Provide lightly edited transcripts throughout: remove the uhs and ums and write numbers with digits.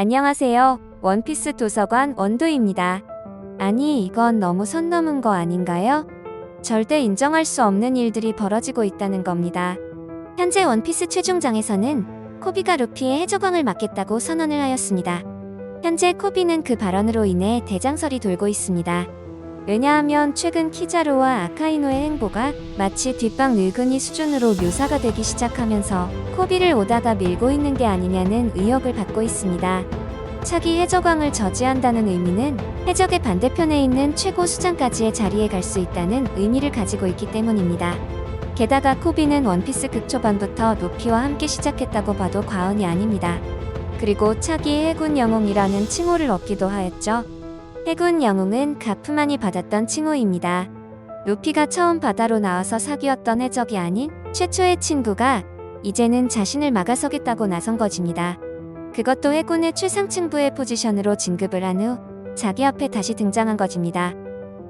안녕하세요. 원피스 도서관 원도입니다. 아니, 이건 너무 선 넘은 거 아닌가요? 절대 인정할 수 없는 일들이 벌어지고 있다는 겁니다. 현재 원피스 최종장에서는 코비가 루피의 해적왕을 맡겠다고 선언을 하였습니다. 현재 코비는 그 발언으로 인해 대장설이 돌고 있습니다. 왜냐하면 최근 키자루와 아카이노의 행보가 마치 뒷방 늙은이 수준으로 묘사가 되기 시작하면서 코비를 오다가 밀고 있는 게 아니냐는 의혹을 받고 있습니다. 차기 해적왕을 저지한다는 의미는 해적의 반대편에 있는 최고 수장까지의 자리에 갈 수 있다는 의미를 가지고 있기 때문입니다. 게다가 코비는 원피스 극초반부터 루피와 함께 시작했다고 봐도 과언이 아닙니다. 그리고 차기 해군 영웅이라는 칭호를 얻기도 하였죠. 해군 영웅은 가프만이 받았던 칭호입니다. 루피가 처음 바다로 나와서 사귀었던 해적이 아닌 최초의 친구가 이제는 자신을 막아서겠다고 나선 것입니다. 그것도 해군의 최상층부의 포지션으로 진급을 한 후 자기 앞에 다시 등장한 것입니다.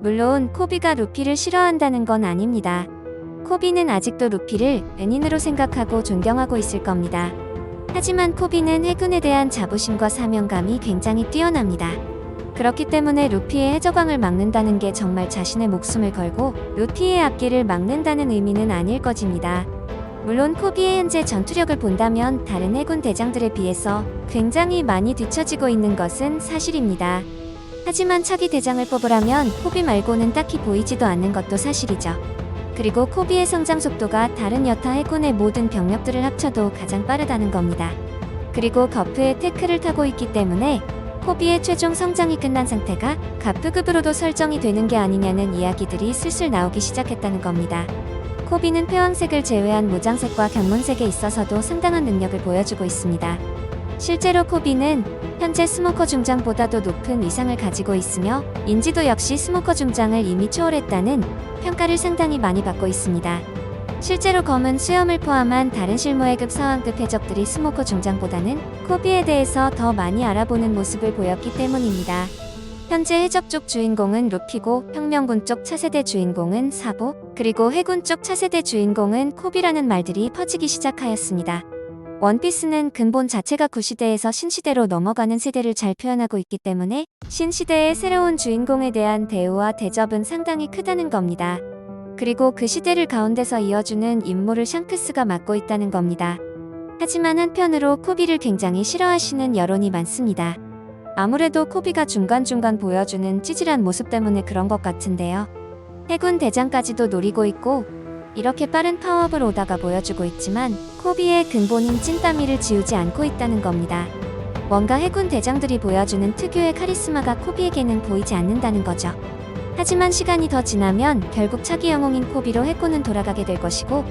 물론 코비가 루피를 싫어한다는 건 아닙니다. 코비는 아직도 루피를 은인으로 생각하고 존경하고 있을 겁니다. 하지만 코비는 해군에 대한 자부심과 사명감이 굉장히 뛰어납니다. 그렇기 때문에 루피의 해적왕을 막는다는 게 정말 자신의 목숨을 걸고 루피의 앞길을 막는다는 의미는 아닐 것입니다. 물론 코비의 현재 전투력을 본다면 다른 해군 대장들에 비해서 굉장히 많이 뒤처지고 있는 것은 사실입니다. 하지만 차기 대장을 뽑으라면 코비 말고는 딱히 보이지도 않는 것도 사실이죠. 그리고 코비의 성장 속도가 다른 여타 해군의 모든 병력들을 합쳐도 가장 빠르다는 겁니다. 그리고 거프의 테크를 타고 있기 때문에 코비의 최종 성장이 끝난 상태가 가프급으로도 설정이 되는 게 아니냐는 이야기들이 슬슬 나오기 시작했다는 겁니다. 코비는 폐왕색을 제외한 무장색과 견문색에 있어서도 상당한 능력을 보여주고 있습니다. 실제로 코비는 현재 스모커 중장보다도 높은 위상을 가지고 있으며 인지도 역시 스모커 중장을 이미 초월했다는 평가를 상당히 많이 받고 있습니다. 실제로 검은 수염을 포함한 다른 실무회급 사왕급 해적들이 스모커 중장보다는 코비에 대해서 더 많이 알아보는 모습을 보였기 때문입니다. 현재 해적 쪽 주인공은 루피고 혁명군 쪽 차세대 주인공은 사보, 그리고 해군 쪽 차세대 주인공은 코비라는 말들이 퍼지기 시작하였습니다. 원피스는 근본 자체가 구시대에서 신시대로 넘어가는 세대를 잘 표현하고 있기 때문에 신시대의 새로운 주인공에 대한 대우와 대접은 상당히 크다는 겁니다. 그리고 그 시대를 가운데서 이어주는 임무를 샹크스가 맡고 있다는 겁니다. 하지만 한편으로 코비를 굉장히 싫어하시는 여론이 많습니다. 아무래도 코비가 중간중간 보여주는 찌질한 모습 때문에 그런 것 같은데요. 해군 대장까지도 노리고 있고 이렇게 빠른 파워업을 오다가 보여주고 있지만 코비의 근본인 찐따미를 지우지 않고 있다는 겁니다. 뭔가 해군 대장들이 보여주는 특유의 카리스마가 코비에게는 보이지 않는다는 거죠. 하지만 시간이 더 지나면 결국 차기 영웅인 코비로 해군은 돌아가게 될 것이고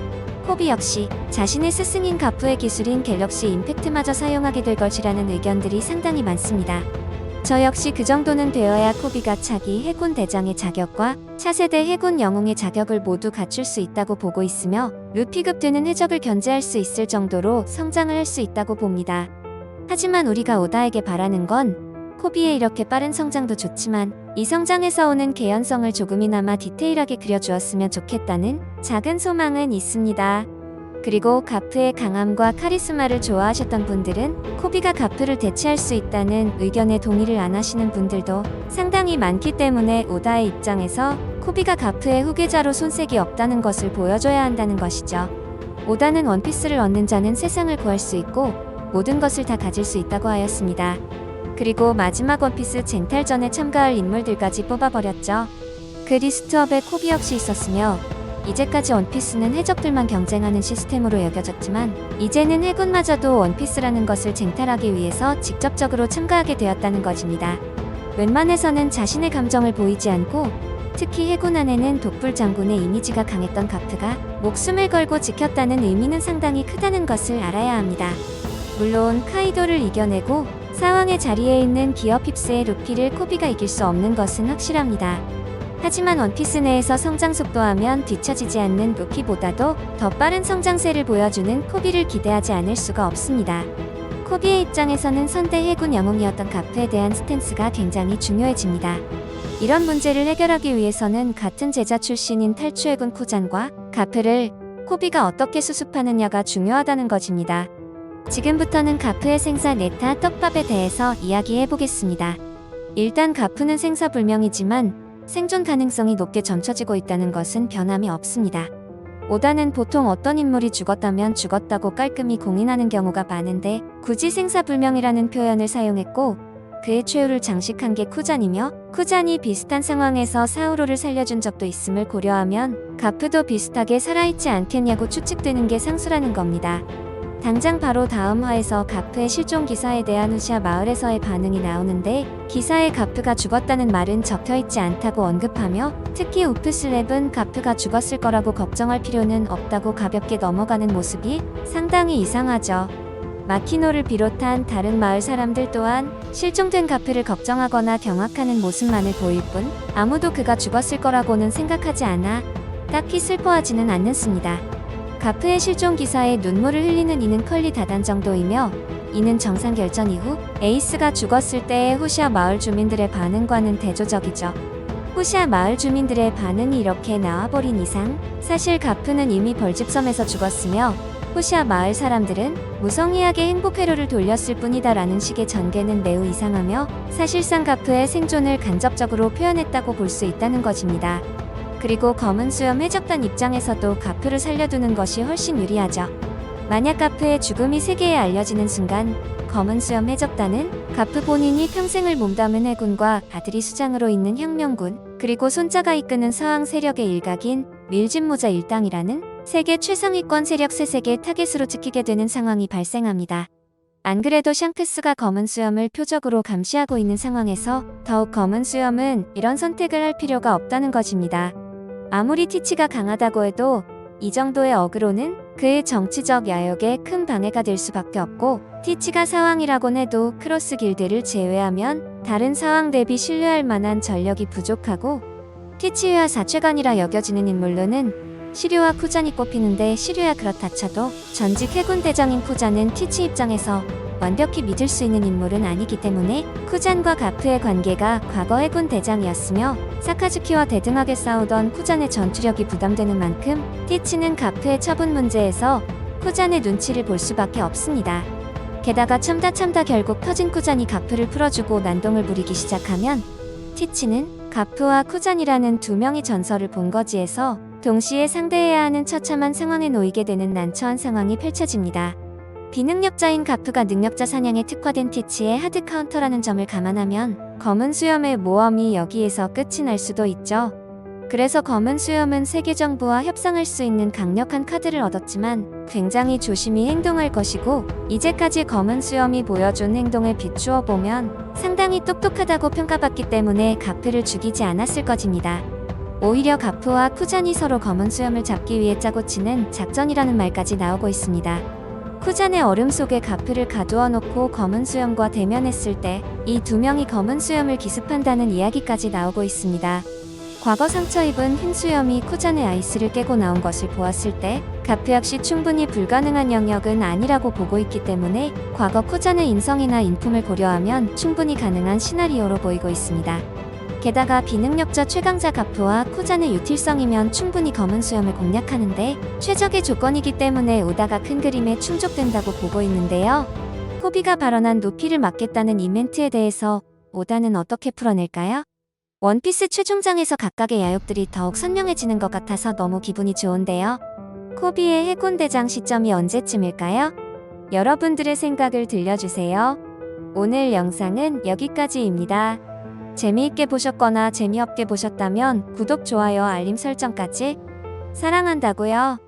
코비 역시 자신의 스승인 가프의 기술인 갤럭시 임팩트마저 사용하게 될 것이라는 의견들이 상당히 많습니다. 저 역시 그 정도는 되어야 코비가 차기 해군 대장의 자격과 차세대 해군 영웅의 자격을 모두 갖출 수 있다고 보고 있으며 루피급 되는 해적을 견제할 수 있을 정도로 성장을 할 수 있다고 봅니다. 하지만 우리가 오다에게 바라는 건 코비의 이렇게 빠른 성장도 좋지만 이 성장에서 오는 개연성을 조금이나마 디테일하게 그려주었으면 좋겠다는 작은 소망은 있습니다. 그리고 가프의 강함과 카리스마를 좋아하셨던 분들은 코비가 가프를 대체할 수 있다는 의견에 동의를 안 하시는 분들도 상당히 많기 때문에 오다의 입장에서 코비가 가프의 후계자로 손색이 없다는 것을 보여줘야 한다는 것이죠. 오다는 원피스를 얻는 자는 세상을 구할 수 있고 모든 것을 다 가질 수 있다고 하였습니다. 그리고 마지막 원피스 쟁탈전에 참가할 인물들까지 뽑아버렸죠. 그 리스트업에 코비 역시 있었으며 이제까지 원피스는 해적들만 경쟁하는 시스템으로 여겨졌지만 이제는 해군마저도 원피스라는 것을 쟁탈하기 위해서 직접적으로 참가하게 되었다는 것입니다. 웬만해서는 자신의 감정을 보이지 않고 특히 해군 안에는 독불 장군의 이미지가 강했던 가프가 목숨을 걸고 지켰다는 의미는 상당히 크다는 것을 알아야 합니다. 물론 카이도를 이겨내고 사왕의 자리에 있는 기어 핍스의 루피를 코비가 이길 수 없는 것은 확실합니다. 하지만 원피스 내에서 성장 속도하면 뒤처지지 않는 루피보다도 더 빠른 성장세를 보여주는 코비를 기대하지 않을 수가 없습니다. 코비의 입장에서는 선대 해군 영웅이었던 가프에 대한 스탠스가 굉장히 중요해집니다. 이런 문제를 해결하기 위해서는 같은 제자 출신인 탈추해군 쿠잔과 가프를 코비가 어떻게 수습하느냐가 중요하다는 것입니다. 지금부터는 가프의 생사 네타 떡밥에 대해서 이야기해 보겠습니다. 일단 가프는 생사불명이지만 생존 가능성이 높게 점쳐지고 있다는 것은 변함이 없습니다. 오다는 보통 어떤 인물이 죽었다면 죽었다고 깔끔히 공인하는 경우가 많은데 굳이 생사불명이라는 표현을 사용했고 그의 최후를 장식한 게 쿠잔이며 쿠잔이 비슷한 상황에서 사우로를 살려준 적도 있음을 고려하면 가프도 비슷하게 살아있지 않겠냐고 추측되는 게 상수라는 겁니다. 당장 바로 다음 화에서 가프의 실종 기사에 대한 후시아 마을에서의 반응이 나오는데 기사에 가프가 죽었다는 말은 적혀있지 않다고 언급하며 특히 우프슬랩은 가프가 죽었을 거라고 걱정할 필요는 없다고 가볍게 넘어가는 모습이 상당히 이상하죠. 마키노를 비롯한 다른 마을 사람들 또한 실종된 가프를 걱정하거나 경악하는 모습만을 보일 뿐 아무도 그가 죽었을 거라고는 생각하지 않아 딱히 슬퍼하지는 않습니다. 가프의 실종 기사에 눈물을 흘리는 이는 컬리 다단 정도이며 이는 정상 결전 이후 에이스가 죽었을 때의 후시아 마을 주민들의 반응과는 대조적이죠. 후시아 마을 주민들의 반응이 이렇게 나와버린 이상 사실 가프는 이미 벌집섬에서 죽었으며 후시아 마을 사람들은 무성의하게 행복 회로를 돌렸을 뿐이다 라는 식의 전개는 매우 이상하며 사실상 가프의 생존을 간접적으로 표현했다고 볼 수 있다는 것입니다. 그리고 검은 수염 해적단 입장에서도 가프를 살려두는 것이 훨씬 유리하죠. 만약 가프의 죽음이 세계에 알려지는 순간 검은 수염 해적단은 가프 본인이 평생을 몸담은 해군과 아들이 수장으로 있는 혁명군 그리고 손자가 이끄는 서왕 세력의 일각인 밀진모자 일당이라는 세계 최상위권 세력 세색의 타겟으로 찍히게 되는 상황이 발생합니다. 안 그래도 샹크스가 검은 수염을 표적으로 감시하고 있는 상황에서 더욱 검은 수염은 이런 선택을 할 필요가 없다는 것입니다. 아무리 티치가 강하다고 해도 이 정도의 어그로는 그의 정치적 야욕에 큰 방해가 될 수밖에 없고 티치가 사왕이라곤 해도 크로스 길드를 제외하면 다른 사왕 대비 신뢰할 만한 전력이 부족하고 티치와 사최간이라 여겨지는 인물로는 시류와 쿠잔이 꼽히는데 시류야 그렇다 쳐도 전직 해군 대장인 쿠잔은 티치 입장에서 완벽히 믿을 수 있는 인물은 아니기 때문에 쿠잔과 가프의 관계가 과거 해군 대장이었으며 사카즈키와 대등하게 싸우던 쿠잔의 전투력이 부담되는 만큼 티치는 가프의 처분 문제에서 쿠잔의 눈치를 볼 수밖에 없습니다. 게다가 참다 결국 터진 쿠잔이 가프를 풀어주고 난동을 부리기 시작하면 티치는 가프와 쿠잔이라는 두 명의 전설을 본거지에서 동시에 상대해야 하는 처참한 상황에 놓이게 되는 난처한 상황이 펼쳐집니다. 비능력자인 가프가 능력자 사냥에 특화된 티치의 하드 카운터라는 점을 감안하면 검은 수염의 모험이 여기에서 끝이 날 수도 있죠. 그래서 검은 수염은 세계 정부와 협상할 수 있는 강력한 카드를 얻었지만 굉장히 조심히 행동할 것이고 이제까지 검은 수염이 보여준 행동을 비추어 보면 상당히 똑똑하다고 평가받기 때문에 가프를 죽이지 않았을 것입니다. 오히려 가프와 쿠잔이 서로 검은 수염을 잡기 위해 짜고 치는 작전이라는 말까지 나오고 있습니다. 쿠잔의 얼음 속에 가프를 가두어 놓고 검은 수염과 대면했을 때 이 두 명이 검은 수염을 기습한다는 이야기까지 나오고 있습니다. 과거 상처 입은 흰 수염이 쿠잔의 아이스를 깨고 나온 것을 보았을 때 가프 역시 충분히 불가능한 영역은 아니라고 보고 있기 때문에 과거 쿠잔의 인성이나 인품을 고려하면 충분히 가능한 시나리오로 보이고 있습니다. 게다가 비능력자 최강자 가프와 쿠잔의 유틸성이면 충분히 검은 수염을 공략하는데 최적의 조건이기 때문에 오다가 큰 그림에 충족된다고 보고 있는데요. 코비가 발언한 노피를 막겠다는 이벤트에 대해서 오다는 어떻게 풀어낼까요? 원피스 최종장에서 각각의 야욕들이 더욱 선명해지는 것 같아서 너무 기분이 좋은데요. 코비의 해군대장 시점이 언제쯤일까요? 여러분들의 생각을 들려주세요. 오늘 영상은 여기까지입니다. 재미있게 보셨거나 재미없게 보셨다면 구독, 좋아요, 알림 설정까지 사랑한다고요.